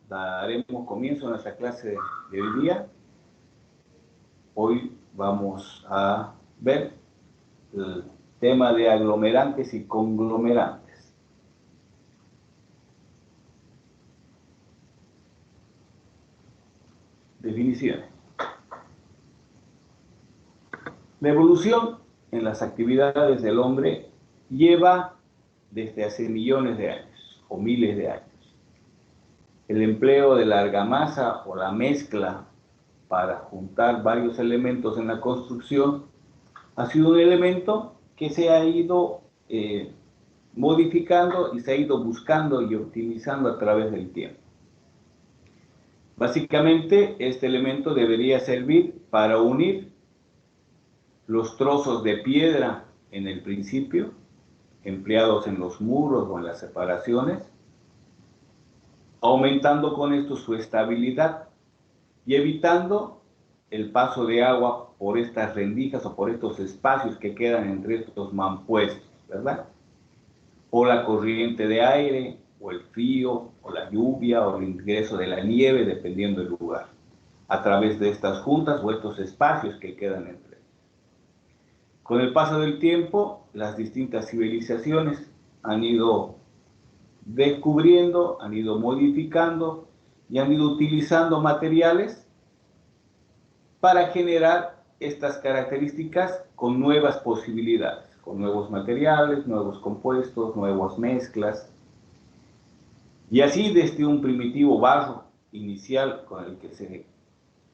daremos comienzo a nuestra clase de hoy día. Hoy vamos a ver el tema de aglomerantes y conglomerantes. Definiciones. La evolución en las actividades del hombre lleva desde hace millones de años o miles de años. El empleo de la argamasa o la mezcla para juntar varios elementos en la construcción ha sido un elemento que se ha ido modificando y se ha ido buscando y optimizando a través del tiempo. Básicamente, este elemento debería servir para unir los trozos de piedra en el principio, empleados en los muros o en las separaciones, aumentando con esto su estabilidad y evitando el paso de agua por estas rendijas o por estos espacios que quedan entre estos mampuestos, ¿verdad? O la corriente de aire, o el frío, o la lluvia, o el ingreso de la nieve, dependiendo del lugar, a través de estas juntas o estos espacios que quedan entre ellos. Con el paso del tiempo, las distintas civilizaciones han ido descubriendo, han ido modificando y han ido utilizando materiales para generar estas características con nuevas posibilidades, con nuevos materiales, nuevos compuestos, nuevas mezclas. Y así desde un primitivo barro inicial con el que se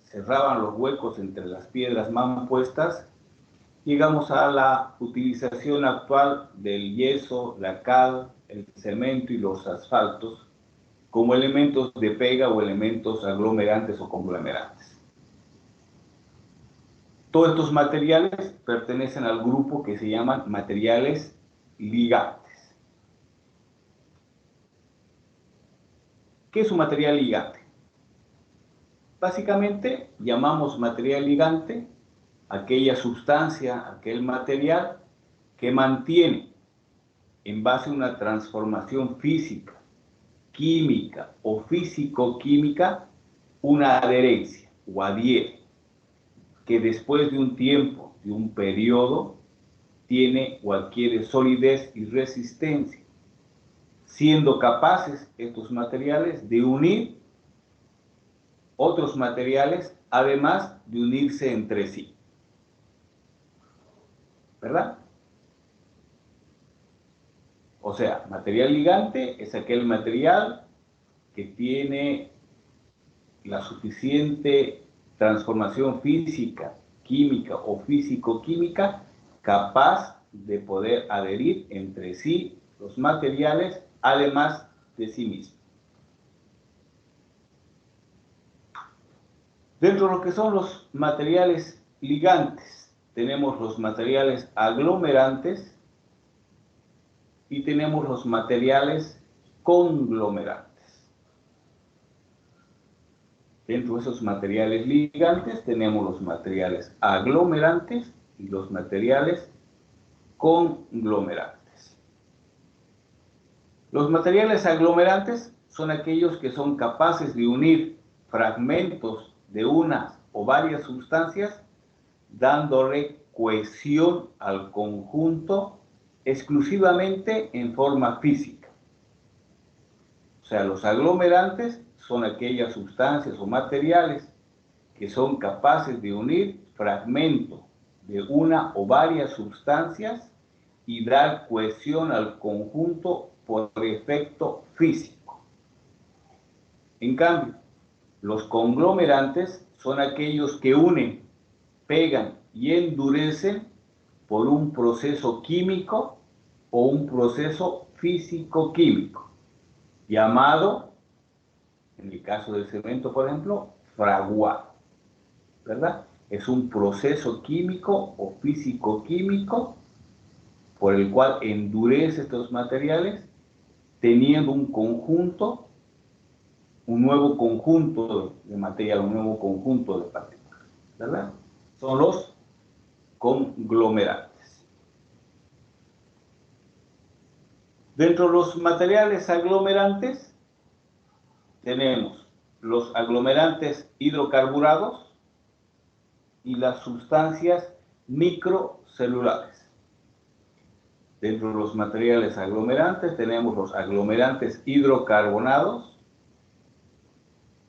cerraban los huecos entre las piedras mampuestas, llegamos a la utilización actual del yeso, la cal, el cemento y los asfaltos como elementos de pega o elementos aglomerantes o conglomerantes. Todos estos materiales pertenecen al grupo que se llaman materiales ligantes. ¿Qué es un material ligante? Básicamente llamamos material ligante aquella sustancia, aquel material que mantiene en base a una transformación física, química o físico-química una adherencia o adhiere, que después de un tiempo, de un periodo, tiene o adquiere solidez y resistencia, siendo capaces estos materiales de unir otros materiales, además de unirse entre sí. ¿Verdad? O sea, material ligante es aquel material que tiene la suficiente transformación física, química o físico-química capaz de poder adherir entre sí los materiales, además de sí mismo. Dentro de lo que son los materiales ligantes, tenemos los materiales aglomerantes y tenemos los materiales conglomerantes. Dentro de esos materiales ligantes tenemos los materiales aglomerantes y los materiales conglomerantes. Los materiales aglomerantes son aquellos que son capaces de unir fragmentos de una o varias sustancias, dándole cohesión al conjunto exclusivamente en forma física. O sea, los aglomerantes son aquellas sustancias o materiales que son capaces de unir fragmentos de una o varias sustancias y dar cohesión al conjunto por efecto físico. En cambio, los conglomerantes son aquellos que unen, pegan y endurecen por un proceso químico o un proceso físico-químico, llamado, en el caso del cemento, por ejemplo, fraguado, ¿verdad? Es un proceso químico o físico-químico por el cual endurece estos materiales, teniendo un conjunto, un nuevo conjunto de material, un nuevo conjunto de partículas, ¿verdad? Son los conglomerantes. Dentro de los materiales aglomerantes tenemos los aglomerantes hidrocarburados y las sustancias microcelulares. Dentro de los materiales aglomerantes tenemos los aglomerantes hidrocarbonados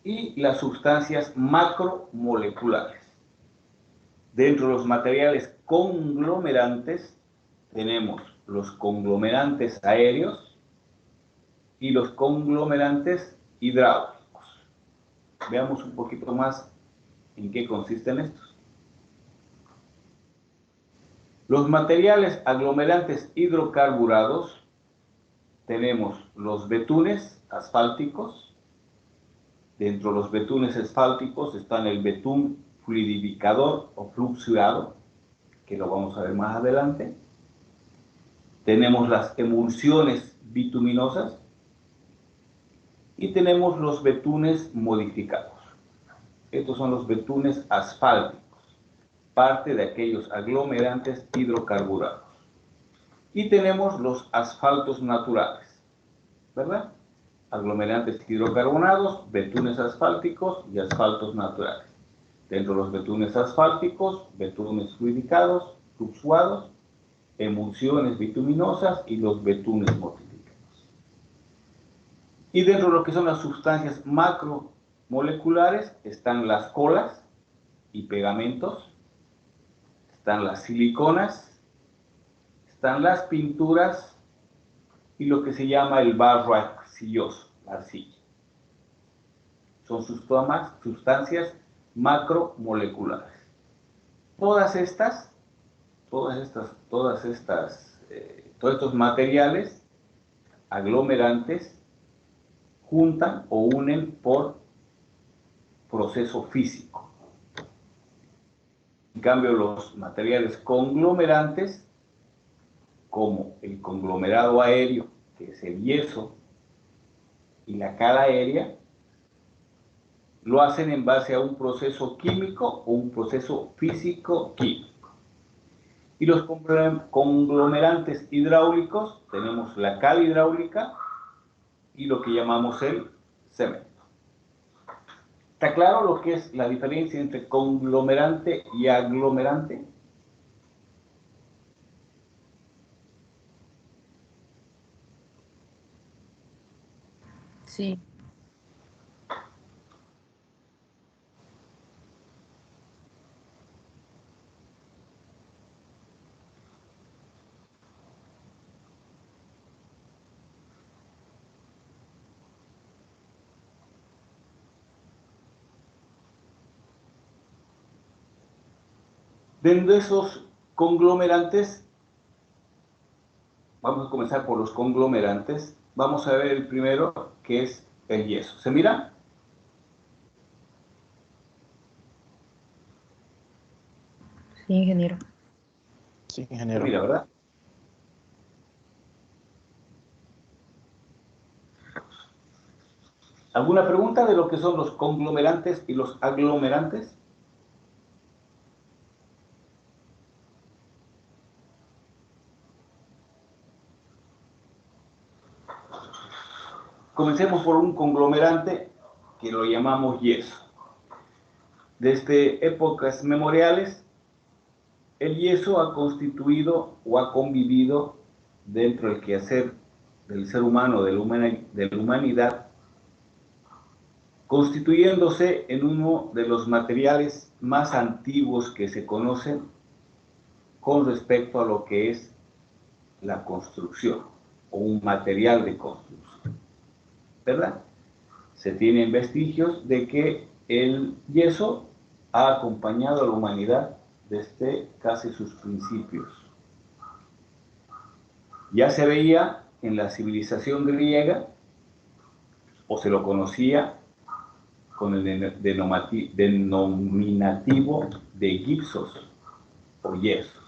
y las sustancias macromoleculares. Dentro de los materiales conglomerantes tenemos los conglomerantes aéreos y los conglomerantes hidráulicos. Veamos un poquito más en qué consisten estos. Los materiales aglomerantes hidrocarburados tenemos los betunes asfálticos. Dentro de los betunes asfálticos están el betún fluidificador o fluxuado, que lo vamos a ver más adelante. Tenemos las emulsiones bituminosas y tenemos los betunes modificados. Estos son los betunes asfálticos, parte de aquellos aglomerantes hidrocarburados. Y tenemos los asfaltos naturales, ¿verdad? Aglomerantes hidrocarbonados, betunes asfálticos y asfaltos naturales. Dentro de los betunes asfálticos, betunes fluidificados, fluxuados, emulsiones bituminosas y los betunes modificados. Y dentro de lo que son las sustancias macromoleculares están las colas y pegamentos, están las siliconas, están las pinturas y lo que se llama el barro arcilloso, la arcilla. Son sustancias macromoleculares. Todos estos materiales aglomerantes juntan o unen por proceso físico. En cambio, los materiales conglomerantes, como el conglomerado aéreo, que es el yeso, y la cal aérea, lo hacen en base a un proceso químico o un proceso físico-químico. Y los conglomerantes hidráulicos, tenemos la cal hidráulica y lo que llamamos el cemento. ¿Está claro lo que es la diferencia entre conglomerante y aglomerante? Sí. Dentro de esos conglomerantes, vamos a comenzar por los conglomerantes. Vamos a ver el primero, que es el yeso. ¿Se mira? Sí, ingeniero. Sí, Se ingeniero. mira, ¿verdad? ¿Alguna pregunta de lo que son los conglomerantes y los aglomerantes? Comencemos por un conglomerante que lo llamamos yeso. Desde épocas memoriales, el yeso ha constituido o ha convivido dentro del quehacer del ser humano, de la humanidad, constituyéndose en uno de los materiales más antiguos que se conocen con respecto a lo que es la construcción o un material de construcción, ¿verdad? Se tienen vestigios de que el yeso ha acompañado a la humanidad desde casi sus principios. Ya se veía en la civilización griega, o se lo conocía con el denominativo de gipsos o yesos.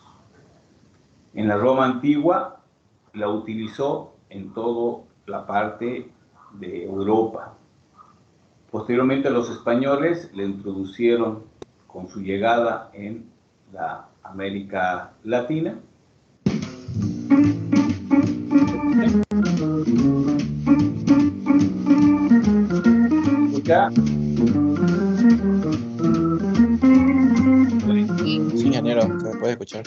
En la Roma antigua la utilizó en toda la parte de Europa. Posteriormente los españoles le introducieron con su llegada en la América Latina. escucha? Sí, ingeniero, se puede escuchar.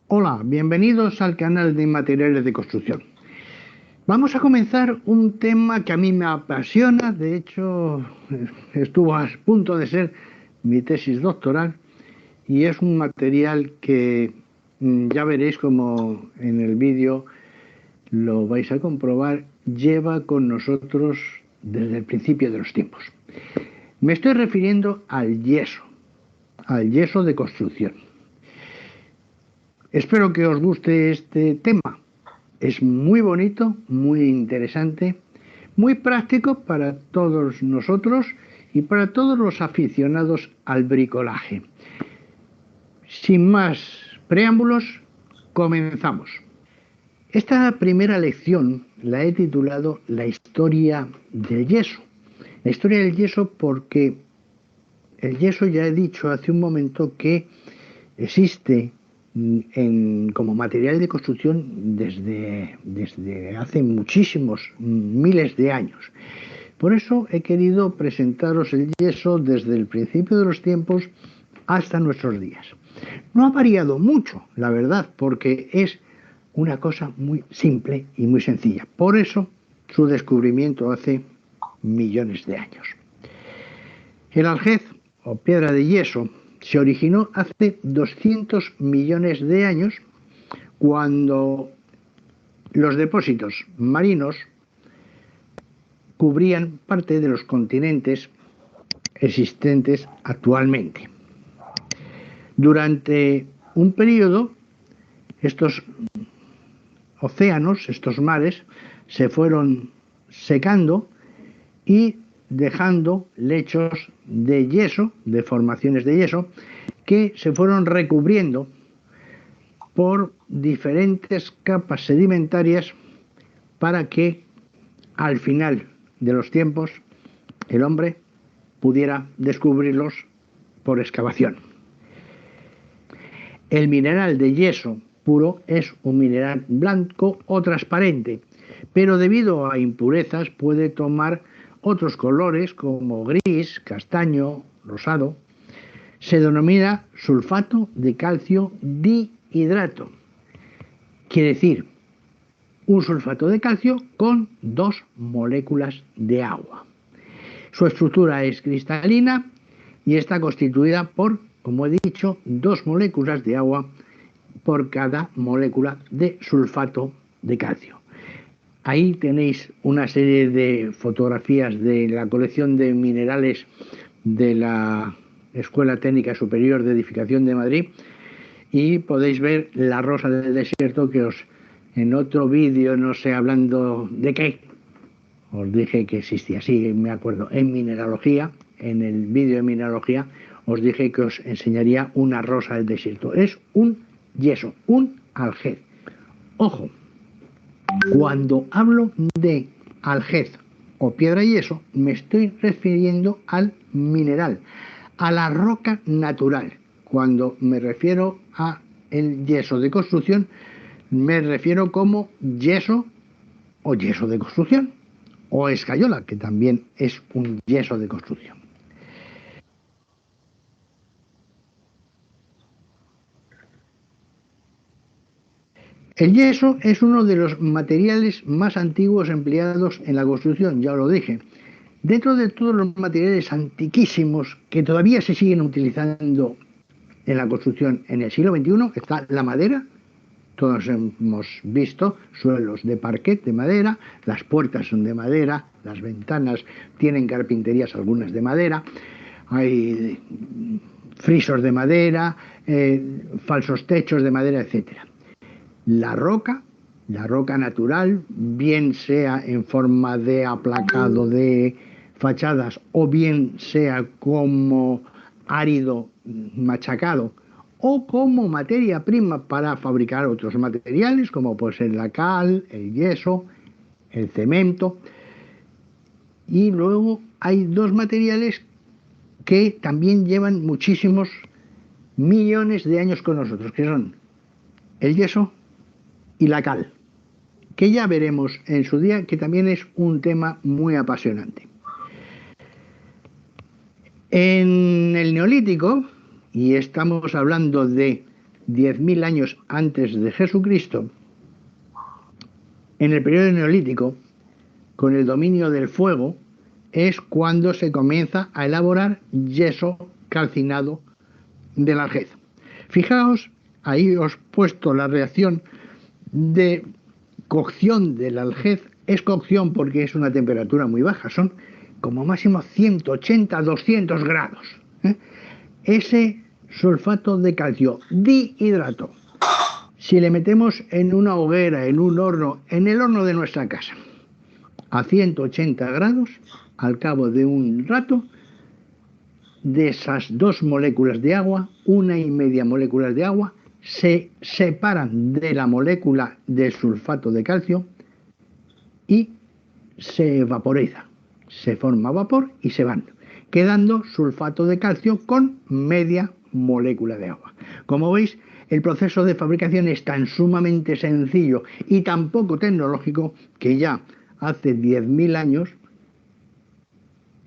Hola, bienvenidos al canal de Materiales de Construcción. Vamos a comenzar un tema que a mí me apasiona, de hecho estuvo a punto de ser mi tesis doctoral, y es un material que ya veréis como en el vídeo lo vais a comprobar, lleva con nosotros desde el principio de los tiempos. Me estoy refiriendo al yeso de construcción. Espero que os guste este tema. Es muy bonito, muy interesante, muy práctico para todos nosotros y para todos los aficionados al bricolaje. Sin más preámbulos, comenzamos. Esta primera lección la he titulado La historia del yeso. La historia del yeso porque el yeso, ya he dicho hace un momento, que existe como material de construcción desde hace muchísimos miles de años. Por eso he querido presentaros el yeso desde el principio de los tiempos hasta nuestros días. No ha variado mucho, la verdad, porque es una cosa muy simple y muy sencilla. Por eso su descubrimiento hace millones de años. El aljez o piedra de yeso se originó hace 200 millones de años, cuando los depósitos marinos cubrían parte de los continentes existentes actualmente. Durante un periodo, estos océanos, estos mares, se fueron secando y dejando lechos de yeso, de formaciones de yeso, que se fueron recubriendo por diferentes capas sedimentarias para que al final de los tiempos el hombre pudiera descubrirlos por excavación. El mineral de yeso puro es un mineral blanco o transparente, pero debido a impurezas puede tomar otros colores como gris, castaño, rosado. Se denomina sulfato de calcio dihidrato. Quiere decir, un sulfato de calcio con 2 moléculas de agua. Su estructura es cristalina y está constituida por, como he dicho, 2 moléculas de agua por cada molécula de sulfato de calcio. Ahí tenéis una serie de fotografías de la colección de minerales de la Escuela Técnica Superior de Edificación de Madrid, y podéis ver la rosa del desierto que en otro vídeo, no sé hablando de qué, os dije que existía. Sí, me acuerdo, en mineralogía, en el vídeo de mineralogía, os dije que os enseñaría una rosa del desierto. Es un yeso, un aljez. Ojo, cuando hablo de aljez o piedra y yeso, me estoy refiriendo al mineral, a la roca natural. Cuando me refiero a el yeso de construcción, me refiero como yeso o yeso de construcción, o escayola, que también es un yeso de construcción. El yeso es uno de los materiales más antiguos empleados en la construcción, ya os lo dije. Dentro de todos los materiales antiquísimos que todavía se siguen utilizando en la construcción en el siglo XXI está la madera. Todos hemos visto suelos de parquet de madera, las puertas son de madera, las ventanas tienen carpinterías, algunas de madera, hay frisos de madera, falsos techos de madera, etcétera. La roca natural, bien sea en forma de aplacado de fachadas o bien sea como árido machacado o como materia prima para fabricar otros materiales como puede ser la cal, el yeso, el cemento. Y luego hay 2 materiales que también llevan muchísimos millones de años con nosotros, que son el yeso y la cal, que ya veremos en su día, que también es un tema muy apasionante. En el Neolítico, y estamos hablando de 10.000 años antes de Jesucristo, en el periodo neolítico, con el dominio del fuego, es cuando se comienza a elaborar yeso calcinado del Algés. Fijaos, ahí os he puesto la reacción de cocción del Algés. Es cocción porque es una temperatura muy baja, son como máximo 180, 200 grados. Ese sulfato de calcio dihidrato, si le metemos en una hoguera, en un horno, en el horno de nuestra casa, a 180 grados, al cabo de un rato, de esas 2 moléculas de agua, 1,5 moléculas de agua, se separan de la molécula del sulfato de calcio y se vaporiza. Se forma vapor y se van, quedando sulfato de calcio con media molécula de agua. Como veis, el proceso de fabricación es tan sumamente sencillo y tan poco tecnológico que ya hace 10.000 años,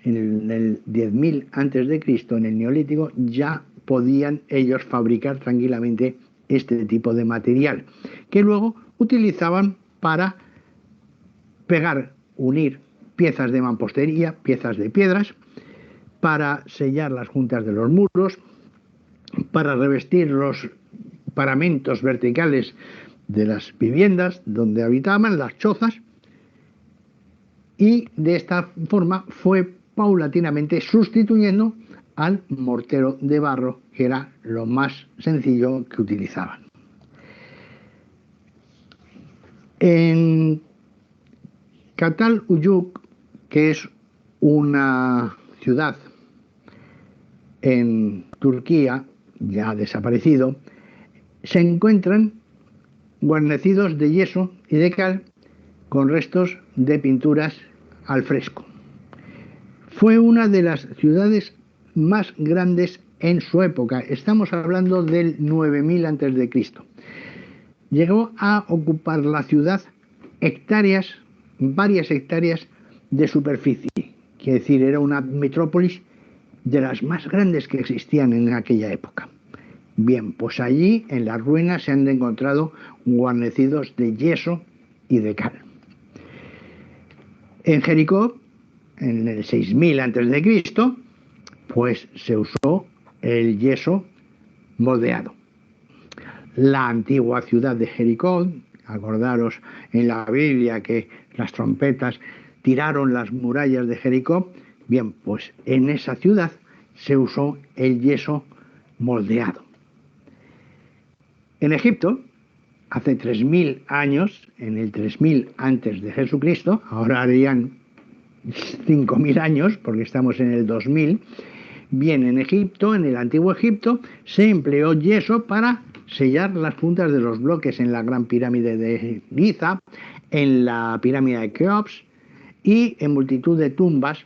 en el 10.000 antes de Cristo, en el Neolítico, ya podían ellos fabricar tranquilamente este tipo de material, que luego utilizaban para pegar, unir piezas de mampostería, piezas de piedras, para sellar las juntas de los muros, para revestir los paramentos verticales de las viviendas donde habitaban, las chozas, y de esta forma fue paulatinamente sustituyendo al mortero de barro, que era lo más sencillo que utilizaban. En Çatalhöyük, que es una ciudad en Turquía, ya desaparecido, se encuentran guarnecidos de yeso y de cal con restos de pinturas al fresco. Fue una de las ciudades más grandes en su época. Estamos hablando del 9000 a.C. Llegó a ocupar la ciudad hectáreas, varias hectáreas de superficie. Quiere decir, era una metrópolis de las más grandes que existían en aquella época. Bien, pues allí en las ruinas se han encontrado guarnecidos de yeso y de cal. En Jericó, en el 6000 a.C., pues se usó el yeso moldeado. La antigua ciudad de Jericó, acordaros en la Biblia que las trompetas tiraron las murallas de Jericó, bien, pues en esa ciudad se usó el yeso moldeado. En Egipto, hace 3000 años, en el 3000 antes de Jesucristo, ahora harían 5000 años, porque estamos en el 2000, bien, en Egipto, en el antiguo Egipto, se empleó yeso para sellar las puntas de los bloques en la Gran Pirámide de Giza, en la Pirámide de Keops y en multitud de tumbas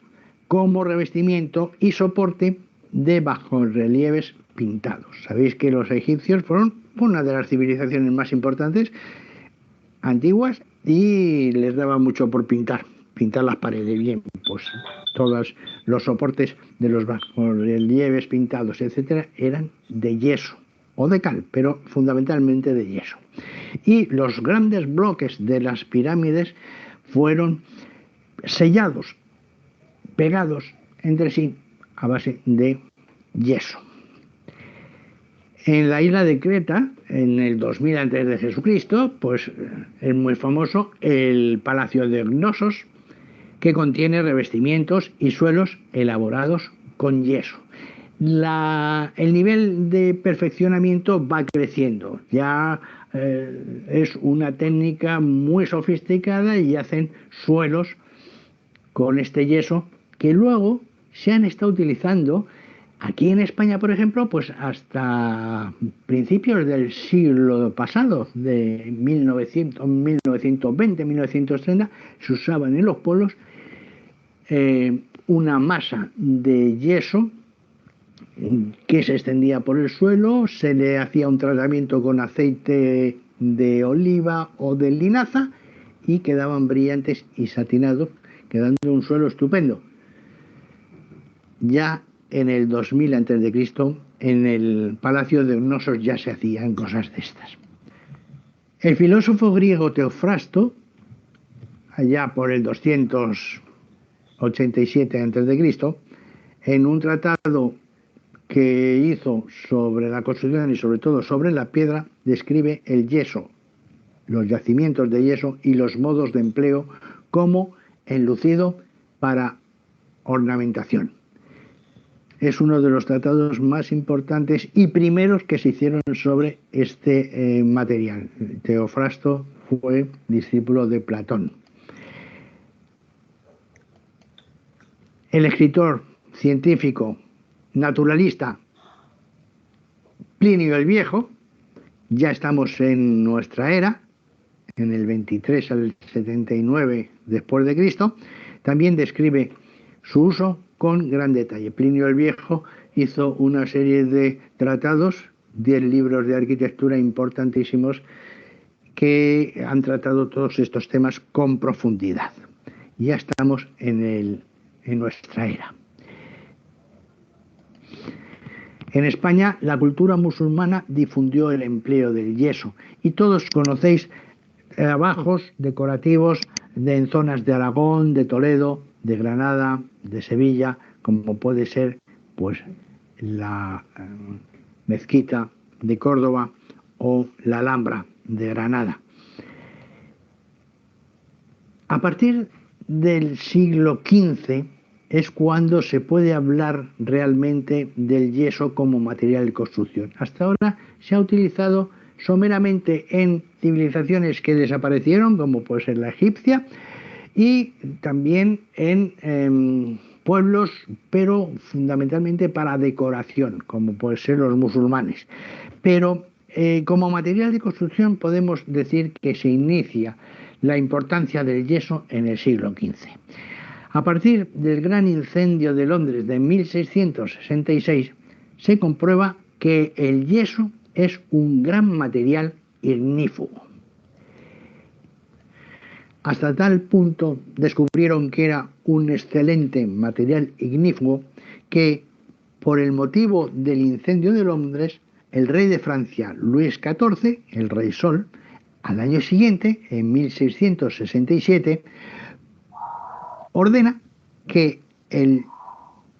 como revestimiento y soporte de bajorrelieves pintados. Sabéis que los egipcios fueron una de las civilizaciones más importantes antiguas y les daba mucho por pintar las paredes. Bien, pues todos los soportes de los bajorrelieves pintados, etcétera, eran de yeso o de cal, pero fundamentalmente de yeso. Y los grandes bloques de las pirámides fueron sellados, pegados entre sí a base de yeso. En la isla de Creta, en el 2000 antes de Jesucristo, pues es muy famoso el Palacio de Gnosos, que contiene revestimientos y suelos elaborados con yeso. El nivel de perfeccionamiento va creciendo, ya es una técnica muy sofisticada y hacen suelos con este yeso que luego se han estado utilizando aquí en España, por ejemplo, pues hasta principios del siglo pasado, de 1920, 1930, se usaban en los pueblos una masa de yeso que se extendía por el suelo, se le hacía un tratamiento con aceite de oliva o de linaza y quedaban brillantes y satinados, quedando un suelo estupendo. Ya en el 2000 a.C., en el Palacio de Cnosos ya se hacían cosas de estas. El filósofo griego Teofrasto, allá por el 287 a.C., en un tratado que hizo sobre la construcción y sobre todo sobre la piedra, describe el yeso, los yacimientos de yeso y los modos de empleo como enlucido para ornamentación. Es uno de los tratados más importantes y primeros que se hicieron sobre este material. Teofrasto fue discípulo de Platón. El escritor, científico, naturalista Plinio el Viejo, ya estamos en nuestra era, en el 23 al 79 después de Cristo, también describe su uso con gran detalle. Plinio el Viejo hizo una serie de tratados, 10 libros de arquitectura importantísimos que han tratado todos estos temas con profundidad. Ya estamos en nuestra era. En España, la cultura musulmana difundió el empleo del yeso y todos conocéis trabajos decorativos en zonas de Aragón, de Toledo, de Granada, de Sevilla, como puede ser pues la mezquita de Córdoba o la Alhambra de Granada. A partir del siglo XV es cuando se puede hablar realmente del yeso como material de construcción. Hasta ahora se ha utilizado someramente en civilizaciones que desaparecieron, como puede ser la egipcia, y también en pueblos, pero fundamentalmente para decoración, como puede ser los musulmanes. Pero como material de construcción podemos decir que se inicia la importancia del yeso en el siglo XV. A partir del gran incendio de Londres de 1666, se comprueba que el yeso es un gran material ignífugo. Hasta tal punto descubrieron que era un excelente material ignífugo que, por el motivo del incendio de Londres, el rey de Francia, Luis XIV, el Rey Sol, al año siguiente, en 1667, ordena que el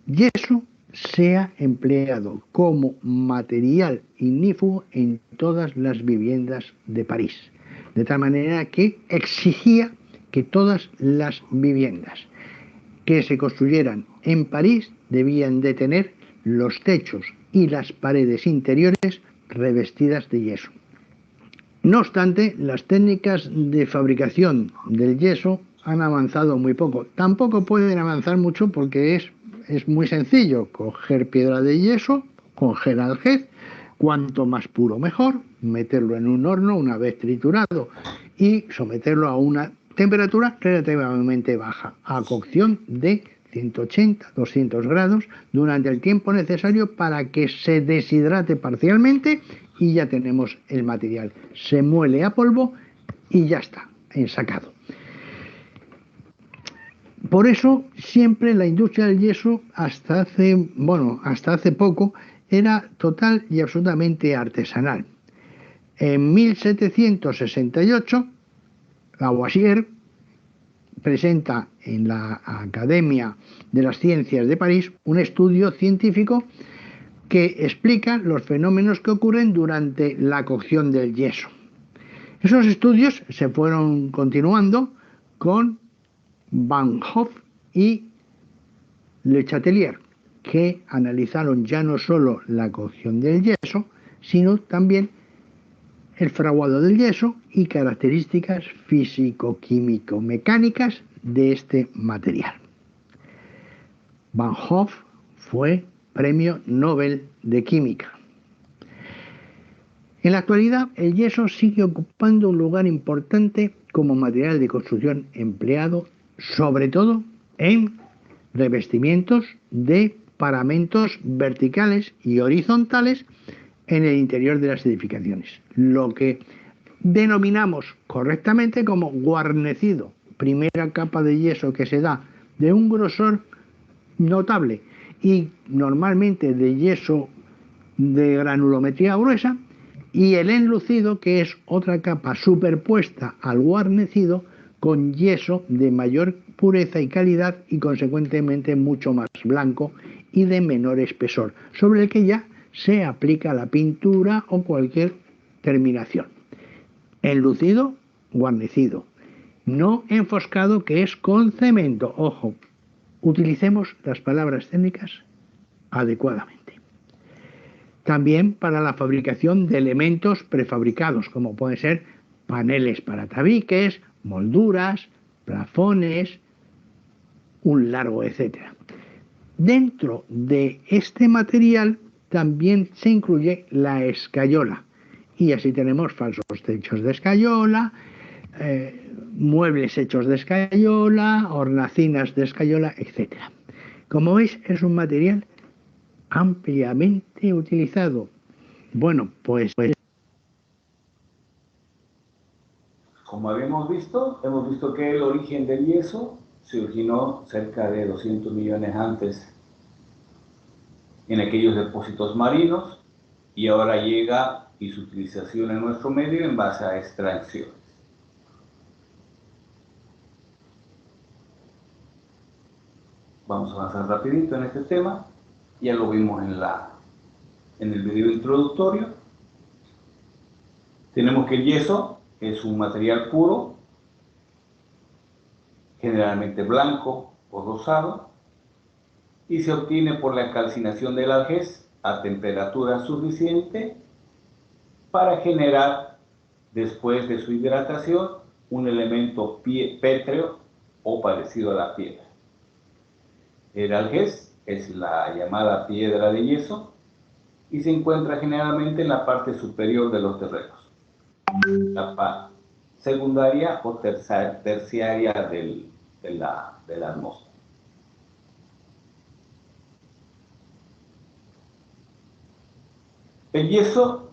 yeso sea empleado como material ignífugo en todas las viviendas de París. De tal manera que exigía que todas las viviendas que se construyeran en París debían de tener los techos y las paredes interiores revestidas de yeso. No obstante, las técnicas de fabricación del yeso han avanzado muy poco. Tampoco pueden avanzar mucho porque es muy sencillo. Coger piedra de yeso, coger algez, cuanto más puro mejor, meterlo en un horno una vez triturado y someterlo a una temperatura relativamente baja, a cocción de 180, 200 grados durante el tiempo necesario para que se deshidrate parcialmente y ya tenemos el material. Se muele a polvo y ya está, ensacado. Por eso siempre la industria del yeso hasta hace poco era total y absolutamente artesanal. En 1768 Lavoisier presenta en la Academia de las Ciencias de París un estudio científico que explica los fenómenos que ocurren durante la cocción del yeso. Esos estudios se fueron continuando con Van Hoff y Le Chatelier, que analizaron ya no solo la cocción del yeso, sino también el fraguado del yeso y características físico-químico-mecánicas de este material. Van Hoff fue Premio Nobel de Química. En la actualidad, el yeso sigue ocupando un lugar importante como material de construcción empleado sobre todo en revestimientos de paramentos verticales y horizontales en el interior de las edificaciones, lo que denominamos correctamente como guarnecido, primera capa de yeso que se da de un grosor notable y normalmente de yeso de granulometría gruesa, y el enlucido, que es otra capa superpuesta al guarnecido con yeso de mayor pureza y calidad y consecuentemente mucho más blanco y de menor espesor, sobre el que ya se aplica la pintura o cualquier terminación. Enlucido, guarnecido, no enfoscado, que es con cemento. Ojo, utilicemos las palabras técnicas adecuadamente. También para la fabricación de elementos prefabricados, como pueden ser paneles para tabiques, molduras, plafones, un largo, etcétera. Dentro de este material también se incluye la escayola, y así tenemos falsos techos de escayola, muebles hechos de escayola, hornacinas de escayola, etcétera. Como veis, es un material ampliamente utilizado. Bueno, pues como hemos visto que el origen del yeso se originó cerca de 200 millones antes en aquellos depósitos marinos, y ahora llega y su utilización en nuestro medio en base a extracciones. Vamos a avanzar rapidito en este tema. Ya lo vimos en el video introductorio. Tenemos que el yeso es un material puro, generalmente blanco o rosado, y se obtiene por la calcinación del algés a temperatura suficiente para generar, después de su hidratación, un elemento pétreo o parecido a la piedra. El algés es la llamada piedra de yeso y se encuentra generalmente en la parte superior de los terrenos, la parte secundaria o terciaria de la atmósfera. El yeso,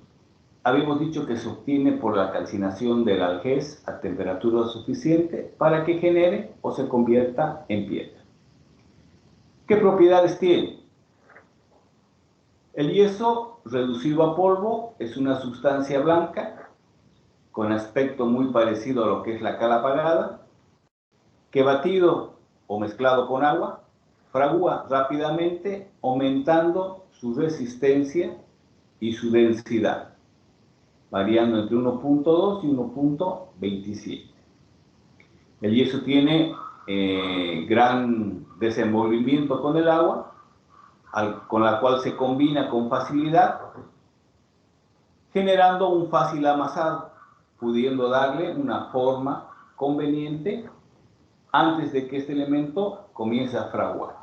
habíamos dicho que se obtiene por la calcinación del algés a temperatura suficiente para que genere o se convierta en piedra. ¿Qué propiedades tiene? El yeso reducido a polvo es una sustancia blanca con aspecto muy parecido a lo que es la cal apagada, que batido o mezclado con agua fragúa rápidamente, aumentando su resistencia y su densidad, variando entre 1.2 y 1.27. El yeso tiene gran desenvolvimiento con el agua, con la cual se combina con facilidad, generando un fácil amasado, pudiendo darle una forma conveniente antes de que este elemento comience a fraguar.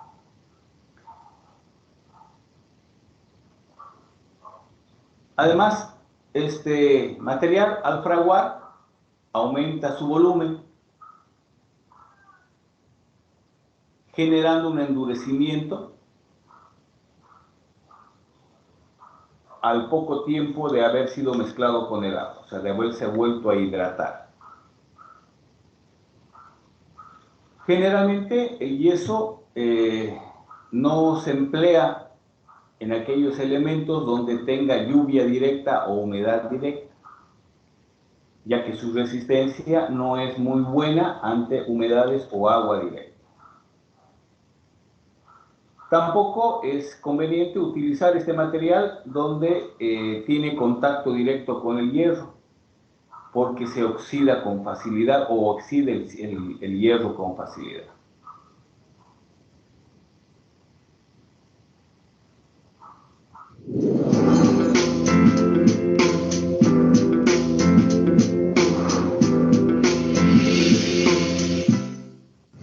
Además, este material al fraguar aumenta su volumen, generando un endurecimiento al poco tiempo de haber sido mezclado con el agua, o sea, de haberse vuelto a hidratar. Generalmente el yeso no se emplea en aquellos elementos donde tenga lluvia directa o humedad directa, ya que su resistencia no es muy buena ante humedades o agua directa. Tampoco es conveniente utilizar este material donde tiene contacto directo con el hierro, porque se oxida con facilidad o oxida el hierro con facilidad.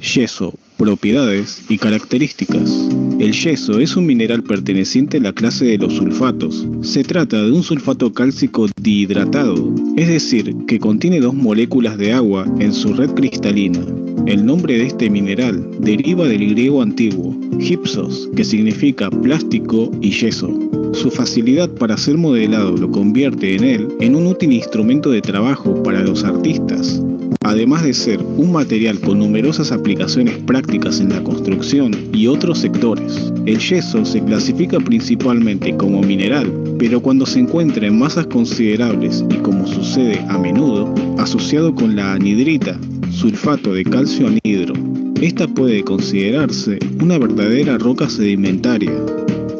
Yeso, propiedades y características. El yeso es un mineral perteneciente a la clase de los sulfatos. Se trata de un sulfato cálcico dihidratado, es decir, que contiene dos moléculas de agua en su red cristalina. El nombre de este mineral deriva del griego antiguo, gypsos, que significa plástico y yeso. Su facilidad para ser modelado lo convierte en él en un útil instrumento de trabajo para los artistas. Además de ser un material con numerosas aplicaciones prácticas en la construcción y otros sectores, el yeso se clasifica principalmente como mineral, pero cuando se encuentra en masas considerables y, como sucede a menudo, asociado con la anhidrita, sulfato de calcio anhidro, esta puede considerarse una verdadera roca sedimentaria.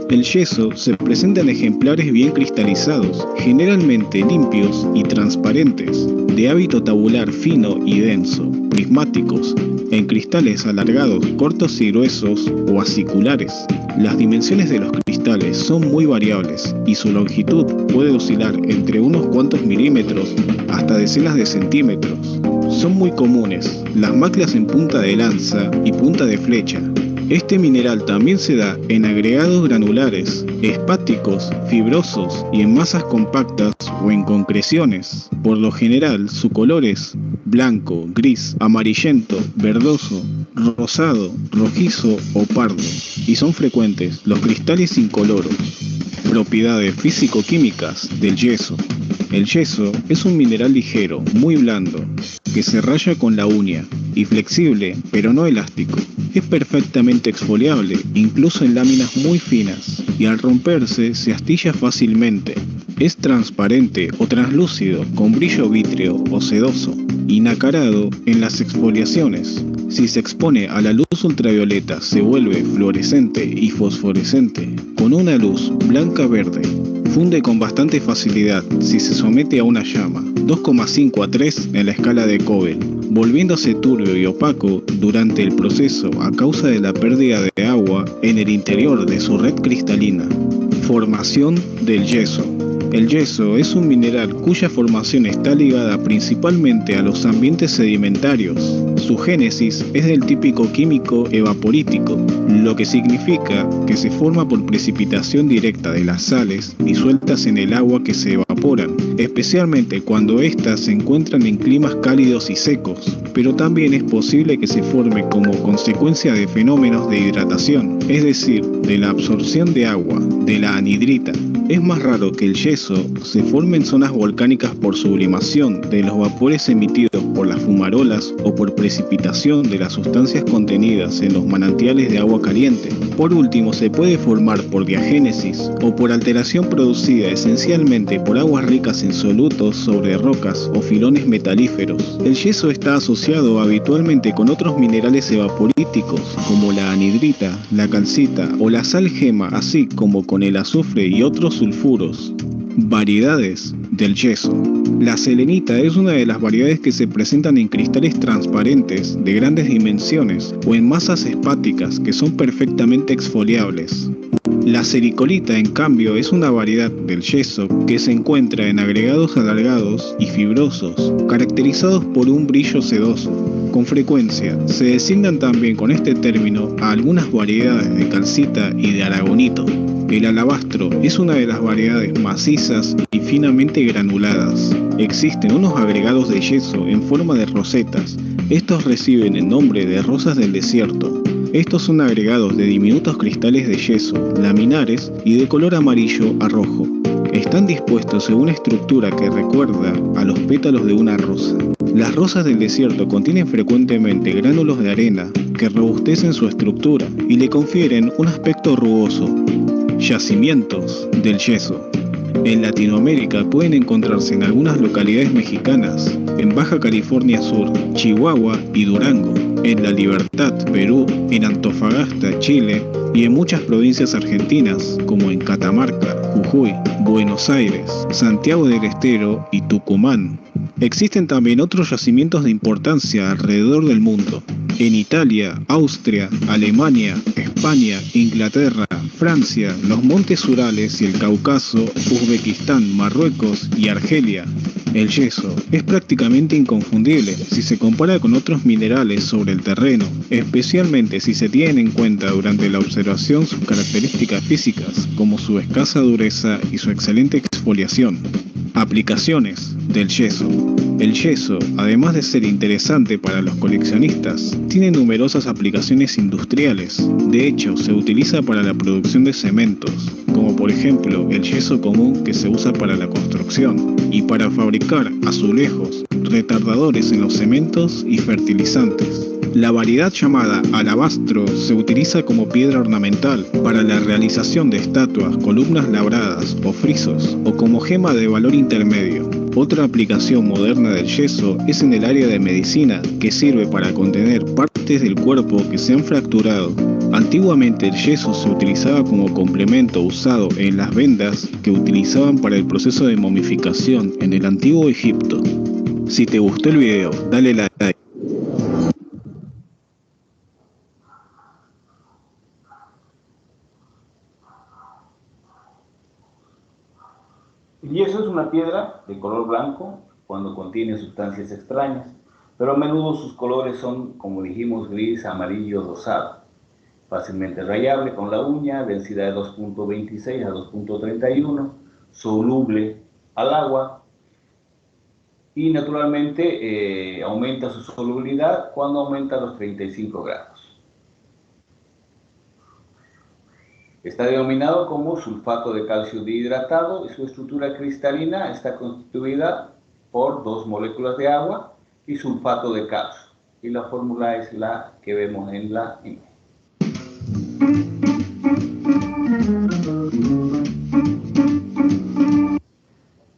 El yeso se presenta en ejemplares bien cristalizados, generalmente limpios y transparentes, de hábito tabular fino y denso, prismáticos, en cristales alargados, cortos y gruesos o aciculares. Las dimensiones de los cristales son muy variables y su longitud puede oscilar entre unos cuantos milímetros hasta decenas de centímetros. Son muy comunes las maclas en punta de lanza y punta de flecha. Este mineral también se da en agregados granulares, espáticos, fibrosos y en masas compactas o en concreciones. Por lo general, su color es blanco, gris, amarillento, verdoso, rosado, rojizo o pardo, y son frecuentes los cristales incoloros. Propiedades físico-químicas del yeso. El yeso es un mineral ligero, muy blando, que se raya con la uña, y flexible, pero no elástico. Es perfectamente exfoliable, incluso en láminas muy finas, y al romperse se astilla fácilmente. Es transparente o translúcido, con brillo vítreo o sedoso, inacarado en las exfoliaciones. Si se expone a la luz ultravioleta se vuelve fluorescente y fosforescente, con una luz blanca-verde. Funde con bastante facilidad si se somete a una llama, 2,5 a 3 en la escala de Covel, volviéndose turbio y opaco durante el proceso a causa de la pérdida de agua en el interior de su red cristalina. Formación del yeso. El yeso es un mineral cuya formación está ligada principalmente a los ambientes sedimentarios. Su génesis es del típico químico evaporítico, lo que significa que se forma por precipitación directa de las sales disueltas en el agua que se evaporan, especialmente cuando éstas se encuentran en climas cálidos y secos, pero también es posible que se forme como consecuencia de fenómenos de hidratación, es decir, de la absorción de agua, de la anhidrita. Es más raro que el yeso se forme en zonas volcánicas por sublimación de los vapores emitidos por las fumarolas o por precipitación de las sustancias contenidas en los manantiales de agua caliente. Por último, se puede formar por diagénesis o por alteración producida esencialmente por aguas ricas en solutos sobre rocas o filones metalíferos. El yeso está asociado habitualmente con otros minerales evaporíticos como la anhidrita, la calcita o la sal gema, así como con el azufre y otros sulfuros. Variedades del yeso. La selenita es una de las variedades que se presentan en cristales transparentes de grandes dimensiones o en masas espáticas que son perfectamente exfoliables. La sericolita, en cambio, es una variedad del yeso que se encuentra en agregados alargados y fibrosos, caracterizados por un brillo sedoso. Con frecuencia, se designan también con este término a algunas variedades de calcita y de aragonito. El alabastro es una de las variedades macizas y finamente granuladas. Existen unos agregados de yeso en forma de rosetas. Estos reciben el nombre de rosas del desierto. Estos son agregados de diminutos cristales de yeso, laminares y de color amarillo a rojo. Están dispuestos en una estructura que recuerda a los pétalos de una rosa. Las rosas del desierto contienen frecuentemente gránulos de arena que robustecen su estructura y le confieren un aspecto rugoso. Yacimientos del yeso. En Latinoamérica pueden encontrarse en algunas localidades mexicanas, en Baja California Sur, Chihuahua y Durango, en La Libertad, Perú, en Antofagasta, Chile y en muchas provincias argentinas como en Catamarca, Jujuy, Buenos Aires, Santiago del Estero y Tucumán. Existen también otros yacimientos de importancia alrededor del mundo. En Italia, Austria, Alemania, España, Inglaterra, Francia, los Montes Urales y el Cáucaso, Uzbekistán, Marruecos y Argelia. El yeso es prácticamente inconfundible si se compara con otros minerales sobre el terreno, especialmente si se tienen en cuenta durante la observación sus características físicas, como su escasa dureza y su excelente exfoliación. Aplicaciones. del yeso. El yeso, además de ser interesante para los coleccionistas, tiene numerosas aplicaciones industriales. De hecho, se utiliza para la producción de cementos, como por ejemplo el yeso común que se usa para la construcción, y para fabricar azulejos, retardadores en los cementos y fertilizantes. La variedad llamada alabastro se utiliza como piedra ornamental para la realización de estatuas, columnas labradas o frisos, o como gema de valor intermedio. Otra aplicación moderna del yeso es en el área de medicina, que sirve para contener partes del cuerpo que se han fracturado. Antiguamente el yeso se utilizaba como complemento usado en las vendas que utilizaban para el proceso de momificación en el antiguo Egipto. Si te gustó el video, dale like. El yeso es una piedra de color blanco cuando contiene sustancias extrañas, pero a menudo sus colores son, como dijimos, gris, amarillo, rosado. Fácilmente rayable con la uña, densidad de 2.26 a 2.31, soluble al agua y naturalmente aumenta su solubilidad cuando aumenta a los 35 grados. Está denominado como sulfato de calcio dihidratado y su estructura cristalina está constituida por 2 moléculas de agua y sulfato de calcio. Y la fórmula es la que vemos en la imagen.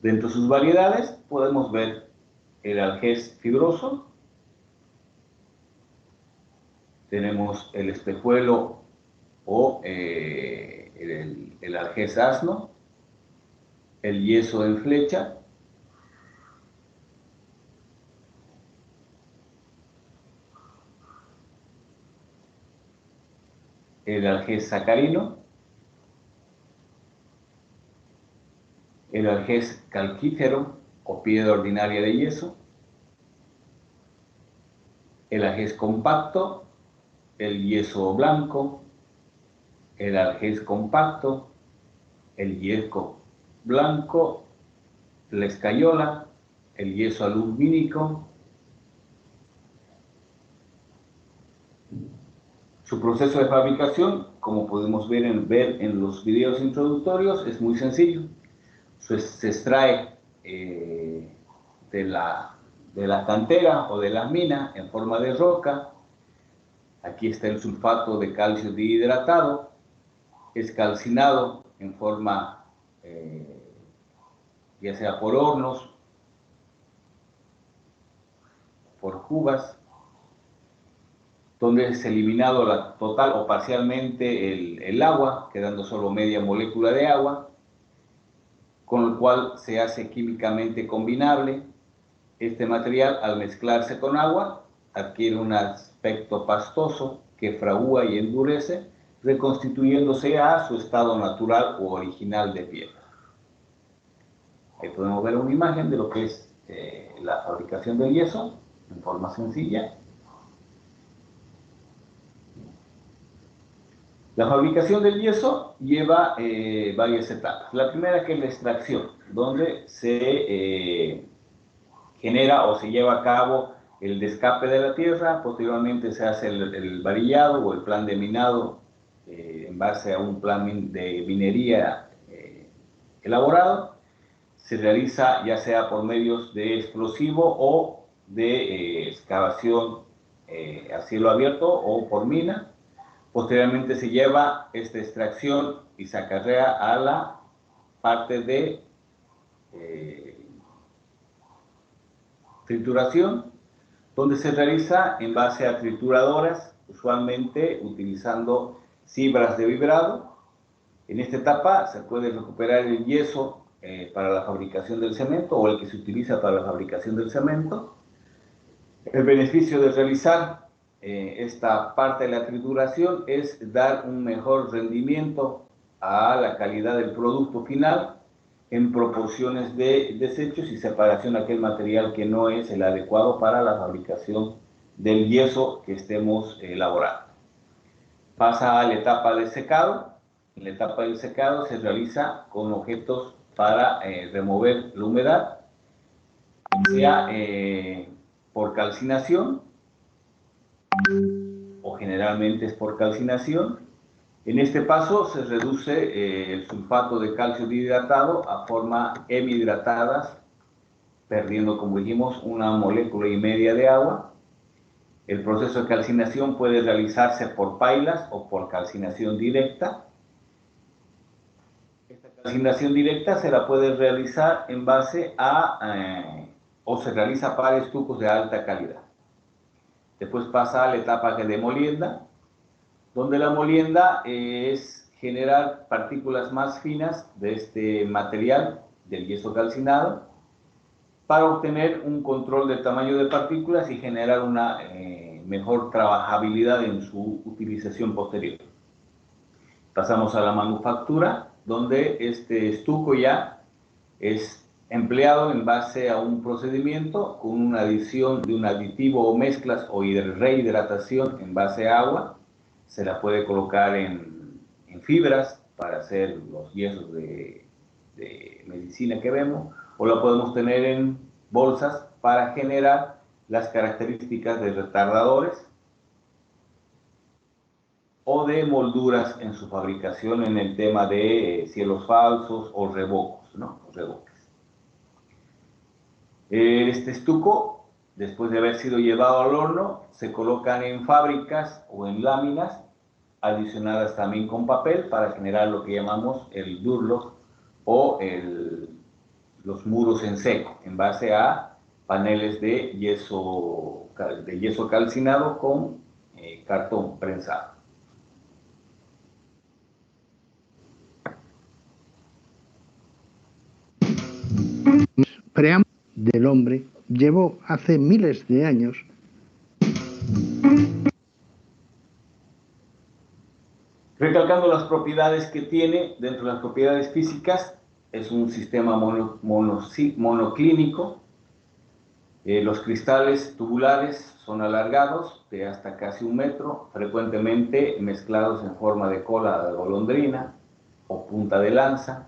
Dentro de sus variedades podemos ver el algés fibroso, tenemos el espejuelo o el algés asno, el yeso en flecha, el algés sacarino, el algés calcífero o piedra ordinaria de yeso, el algés compacto, el yeso blanco, el algés compacto, el yeso blanco, la escayola, el yeso alumínico. Su proceso de fabricación, como podemos ver en los videos introductorios, es muy sencillo. Se extrae de la cantera o de la mina en forma de roca. Aquí está el sulfato de calcio dihidratado, es calcinado en forma ya sea por hornos, por cubas, donde es eliminado total o parcialmente el agua, quedando solo media molécula de agua, con el cual se hace químicamente combinable. Este material, al mezclarse con agua, adquiere un aspecto pastoso que fragúa y endurece, reconstituyéndose a su estado natural o original de piedra. Ahí podemos ver una imagen de lo que es la fabricación del yeso en forma sencilla. La fabricación del yeso lleva varias etapas. La primera, que es la extracción, donde se genera o se lleva a cabo el descape de la tierra. Posteriormente se hace el varillado o el plan de minado en base a un plan de minería elaborado. Se realiza ya sea por medios de explosivo o de excavación a cielo abierto o por mina. Posteriormente se lleva esta extracción y se acarrea a la parte de trituración, donde se realiza en base a trituradoras, usualmente utilizando fibras de vibrado. En esta etapa se puede recuperar el yeso para la fabricación del cemento o el que se utiliza para la fabricación del cemento. El beneficio de realizar esta parte de la trituración es dar un mejor rendimiento a la calidad del producto final en proporciones de desechos y separación de aquel material que no es el adecuado para la fabricación del yeso que estemos elaborando. Pasa a la etapa del secado. En la etapa del secado se realiza con objetos para remover la humedad. sea por calcinación, o generalmente es por calcinación. En este paso se reduce el sulfato de calcio dihidratado a forma hemihidratadas, perdiendo, como dijimos, 1,5 moléculas de agua. El proceso de calcinación puede realizarse por pailas o por calcinación directa. Esta calcinación directa se la puede realizar en base a, o se realiza para estucos de alta calidad. Después pasa a la etapa de molienda, donde la molienda es generar partículas más finas de este material, del yeso calcinado, para obtener un control del tamaño de partículas y generar una mejor trabajabilidad en su utilización posterior. Pasamos a la manufactura, donde este estuco ya es empleado en base a un procedimiento con una adición de un aditivo o mezclas o rehidratación en base a agua. Se la puede colocar en fibras para hacer los yesos de medicina que vemos, o la podemos tener en bolsas para generar las características de retardadores o de molduras en su fabricación en el tema de cielos falsos o revocos, ¿no? Revoques. Este estuco, después de haber sido llevado al horno, se colocan en fábricas o en láminas, adicionadas también con papel, para generar lo que llamamos el durlock o los muros en seco, en base a paneles de yeso calcinado con cartón prensado. Preámbulo del hombre llevó hace miles de años. Recalcando las propiedades que tiene, dentro de las propiedades físicas, es un sistema monoclínico. Los cristales tubulares son alargados, de hasta casi 1 metro, frecuentemente mezclados en forma de cola de golondrina o punta de lanza.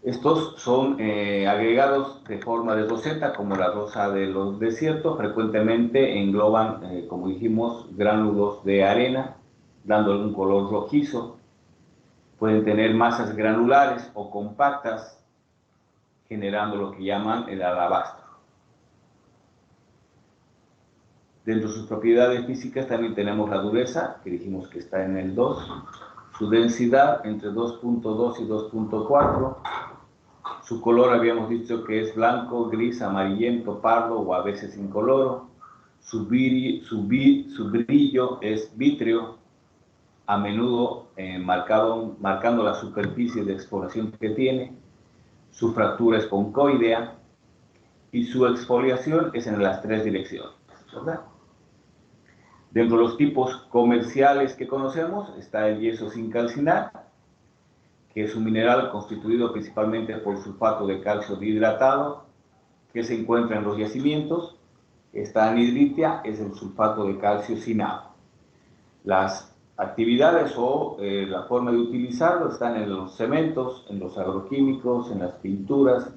Estos son agregados de forma de roseta, como la rosa de los desiertos. Frecuentemente engloban, como dijimos, gránulos de arena, dándole un color rojizo. Pueden tener masas granulares o compactas, generando lo que llaman el alabastro. Dentro de sus propiedades físicas también tenemos la dureza, que dijimos que está en el 2, su densidad entre 2.2 y 2.4, su color habíamos dicho que es blanco, gris, amarillento, pardo o a veces incoloro, su brillo es vítreo, a menudo marcando la superficie de exfoliación que tiene, su fractura es concoidea y su exfoliación es en las 3 direcciones, ¿verdad? Dentro de los tipos comerciales que conocemos está el yeso sin calcinar, que es un mineral constituido principalmente por sulfato de calcio dihidratado, que se encuentra en los yacimientos. Esta anhidritia es el sulfato de calcio sin agua. Las actividades o la forma de utilizarlo están en los cementos, en los agroquímicos, en las pinturas,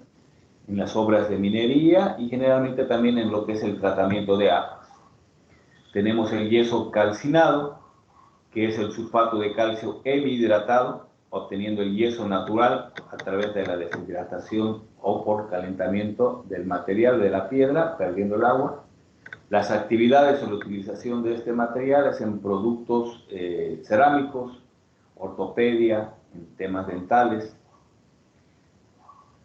en las obras de minería y generalmente también en lo que es el tratamiento de aguas. Tenemos el yeso calcinado, que es el sulfato de calcio hemihidratado, obteniendo el yeso natural a través de la deshidratación o por calentamiento del material de la piedra, perdiendo el agua. Las actividades o la utilización de este material es en productos cerámicos, ortopedia, en temas dentales.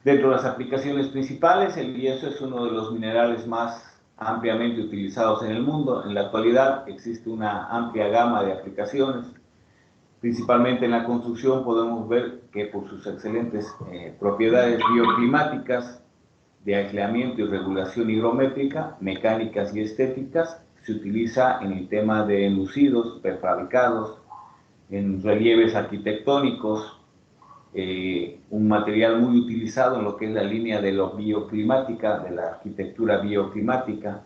Dentro de las aplicaciones principales, el yeso es uno de los minerales más ampliamente utilizados en el mundo. En la actualidad existe una amplia gama de aplicaciones. Principalmente en la construcción podemos ver que por sus excelentes propiedades bioclimáticas, de aislamiento y regulación higrométrica, mecánicas y estéticas, se utiliza en el tema de enlucidos, prefabricados, en relieves arquitectónicos, un material muy utilizado en lo que es la línea de lo bioclimática, de la arquitectura bioclimática,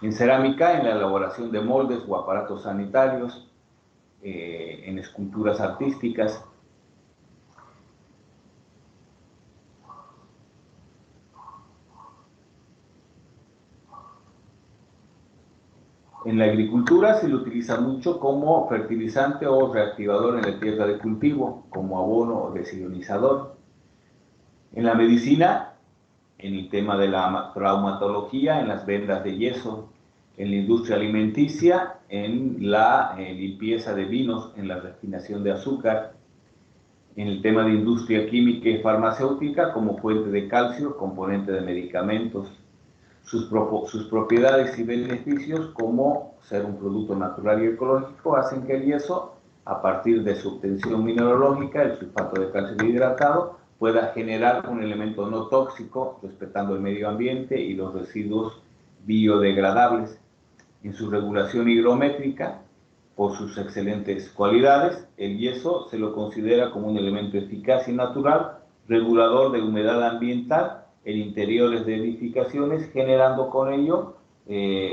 en cerámica, en la elaboración de moldes o aparatos sanitarios, en esculturas artísticas. En la agricultura se lo utiliza mucho como fertilizante o reactivador en la tierra de cultivo, como abono o desionizador. En la medicina, en el tema de la traumatología, en las vendas de yeso. En la industria alimenticia, en la limpieza de vinos, en la refinación de azúcar. En el tema de industria química y farmacéutica, como fuente de calcio, componente de medicamentos. Sus propiedades y beneficios, como ser un producto natural y ecológico, hacen que el yeso, a partir de su obtención mineralógica, el sulfato de calcio hidratado, pueda generar un elemento no tóxico, respetando el medio ambiente y los residuos biodegradables. En su regulación higrométrica, por sus excelentes cualidades, el yeso se lo considera como un elemento eficaz y natural, regulador de humedad ambiental en interiores de edificaciones, generando con ello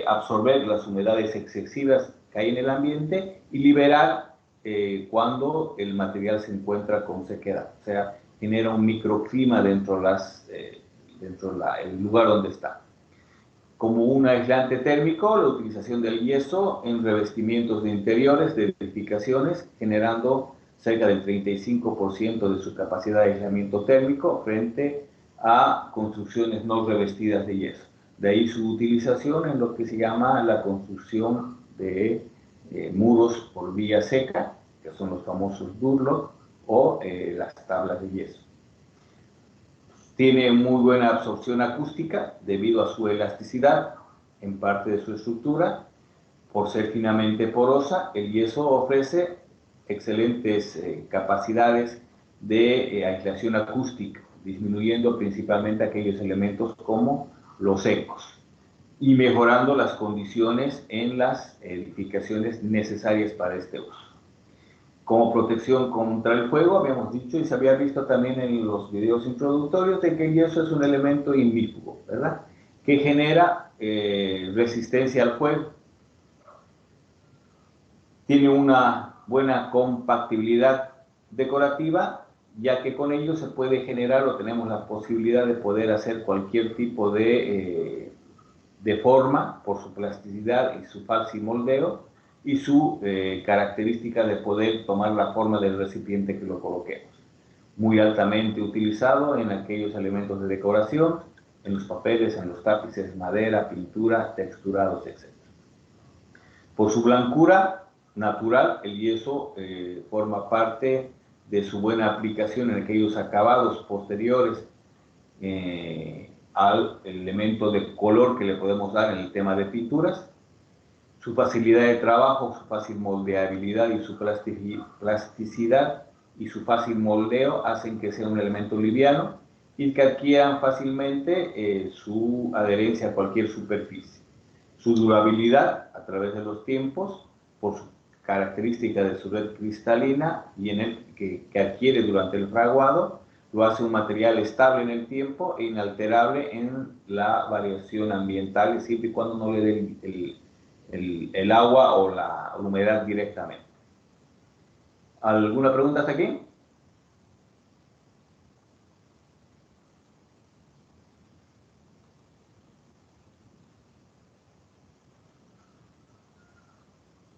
absorber las humedades excesivas que hay en el ambiente y liberar cuando el material se encuentra con sequedad. O sea, genera un microclima dentro del lugar donde está. Como un aislante térmico, la utilización del yeso en revestimientos de interiores de edificaciones, generando cerca del 35% de su capacidad de aislamiento térmico frente a construcciones no revestidas de yeso. De ahí su utilización en lo que se llama la construcción de muros por vía seca, que son los famosos durlock, o las tablas de yeso. Tiene muy buena absorción acústica debido a su elasticidad en parte de su estructura. Por ser finamente porosa, el yeso ofrece excelentes capacidades de aislación acústica, disminuyendo principalmente aquellos elementos como los ecos y mejorando las condiciones en las edificaciones necesarias para este uso. Como protección contra el fuego, habíamos dicho y se había visto también en los videos introductorios de que el yeso es un elemento ignífugo, ¿verdad? Que genera resistencia al fuego. Tiene una buena compactibilidad decorativa, ya que con ello se puede generar o tenemos la posibilidad de poder hacer cualquier tipo de forma por su plasticidad y su fácil moldeo y su característica de poder tomar la forma del recipiente que lo coloquemos. Muy altamente utilizado en aquellos elementos de decoración, en los papeles, en los tapices, madera, pintura, texturados, etc. Por su blancura natural, el yeso forma parte de su buena aplicación en aquellos acabados posteriores al elemento de color que le podemos dar en el tema de pinturas. Su facilidad de trabajo, su fácil moldeabilidad y su plasticidad y su fácil moldeo hacen que sea un elemento liviano y que adquieran fácilmente su adherencia a cualquier superficie. Su durabilidad a través de los tiempos, por su característica de su red cristalina y que adquiere durante el fraguado, lo hace un material estable en el tiempo e inalterable en la variación ambiental, siempre y cuando no le dé el agua o la humedad directamente. ¿Alguna pregunta hasta aquí?